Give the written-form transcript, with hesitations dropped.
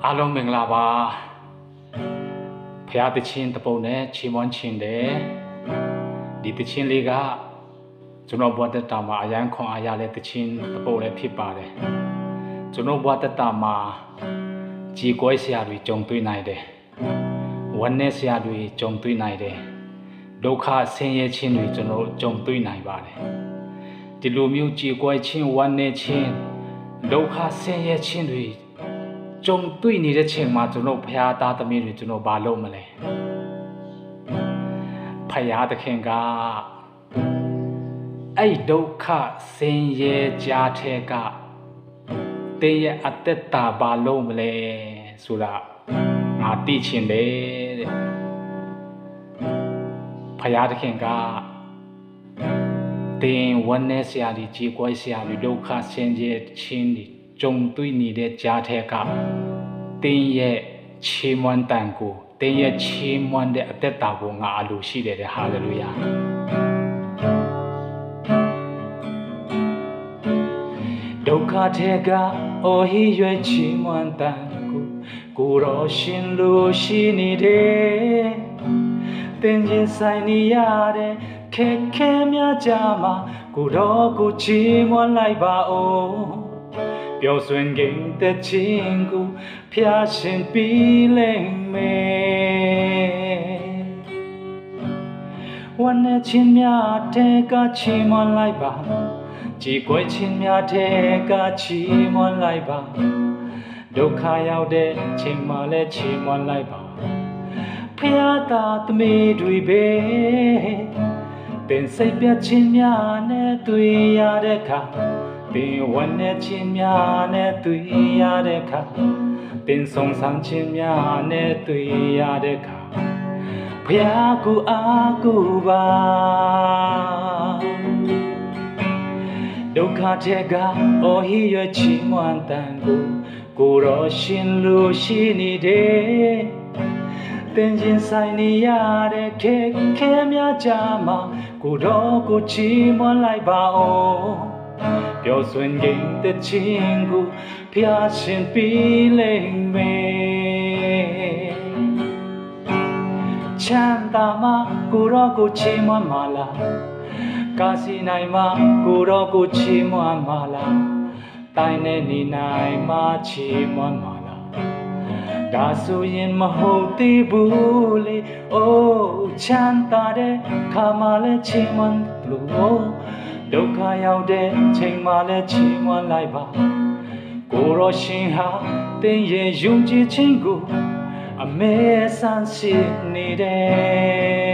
အားလုံးမင်္ဂလာပါဖျားတချင်းတပုံနဲ့ချီမွန်ချင်းတယ်ဒီတချင်းလေးကကျွန်တော်ဘဝတတမှာအရန်ခွန်အားရတဲ့တချင်းတပုံလည်းဖြစ်ပါတယ်ကျွန်တော်ဘဝတတမှာကြီးကွဲဆရာတွေကြုံတွေ့နိုင်တယ်ဝမ်းနည်းဆရာတွေကြုံတွေ့နိုင်တယ်ဒုက္ခဆင်းရဲခြင်းတွေကျွန်တော်ကြုံတွေ့နိုင်ပါတယ်ဒီလိုမျိုးကြီးကွဲခြင်းဝမ်းနည်းခြင်းဒုက္ခဆင်းရဲခြင်းတွေကြုံတွေ့နေတဲ့ချိန်မှာကျွန်တော်ဖရာသားသမီးတွေကျွန်တော်ဘာလုပ်မလဲဖရာသခင်ကအဲ့ဒုက္ခဆင်းရဲကြားထဲကတင်းရဲ့အသက်တာဘာလုပ်မလဲဆိုတာငါသိချင်တယ်တဲ့ဖရာသခင်ကတင်းဝမ်းနည်းဆရာကြီးကြေကွဲဆရာကြီးဒုက္ခဆင်းရဲခြင်းတွေကြုံတွေ့နေတဲ့ကြားထဲကတင်းရဲ့ချီးမွမ်းတန်ကိုတင်းရဲ့ချီးမွမ်းတဲ့အသက်တာကိုငါအလိုရှိတယ်တဲ့ဟာလေလုယာဒုက္ခထဲကအော်ဟစ်ရွယ်ချီးမွမ်းတန်ကိုရောရှင်လို့ရှိနေတယ်တင်းချင်းဆိုင်နေရတဲ့ခက်ခဲများကြမှာကိုတော့ကိုချီးမွမ်းလိုက်ပါဦးပျော်ရွှင်ကိန်းတဲ့ချင်းကိုဖျားရှင်ပြီးလိမ့်မယ်ဝမ်းနဲ့ချင်းများတဲ့ကချီးမွမ်းလိုက်ပါကြည်ကွယ်ချင်းများတဲ့ကချီးမွမ်းလိုက်ပါဒုက္ခရောက်တဲ့ချိန်မှလည်းချီးမွမ်းလိုက်ပါဖျားသားသမီးတွေပဲပင်စိတ်ပြချင်းများနဲ့တွေ့ရတဲ့ခါပင်ဝမ်းနဲ့ချင်းများနဲ့တွေ့ရတဲ့ခါပင်ဆုံးဆောင်ချင်းများနဲ့တွေ့ရတဲ့ခါဖျားကိုအားကိုပါဒုက္ခတဲ့ကအော်ဟစ်ရွယ်ချီးမွမ်းတန်ကိုရောရှင်လို့ရှိနေတယ်တင်းချင်းဆိုင်နေရတဲ့ခက်ခဲများကြမှာကိုတော့ကိုချီးမွမ်းလိုက်ပါဦးပျော်ရွှင်ကိန်းတဲ့ချင်းကိုဖျားရှင်ပြီးလိမ့်မယ်ချမ်းသာမှာကိုတော့ကိုချီးမွမ်းမှာလားကာစီနိုင်မှာကိုတော့ကိုချီးမွမ်းမှာလားတိုင်းနဲ့နေနိုင်မှာချီးမွမ်းမှာဒါဆိုရင်မဟုတ်သေးဘူးလေအိုးချမ်းသာတဲ့ခါမှလည်းချီးမွမ်းလို့ဒုက္ခရောက်တဲ့ချိန်မှလည်းချီးမွမ်းလိုက်ပါကိုရောရှင်ဟာတင်းရဲ့ယုံကြည်ခြင်းကိုအမဲဆန်းရှိနေတယ်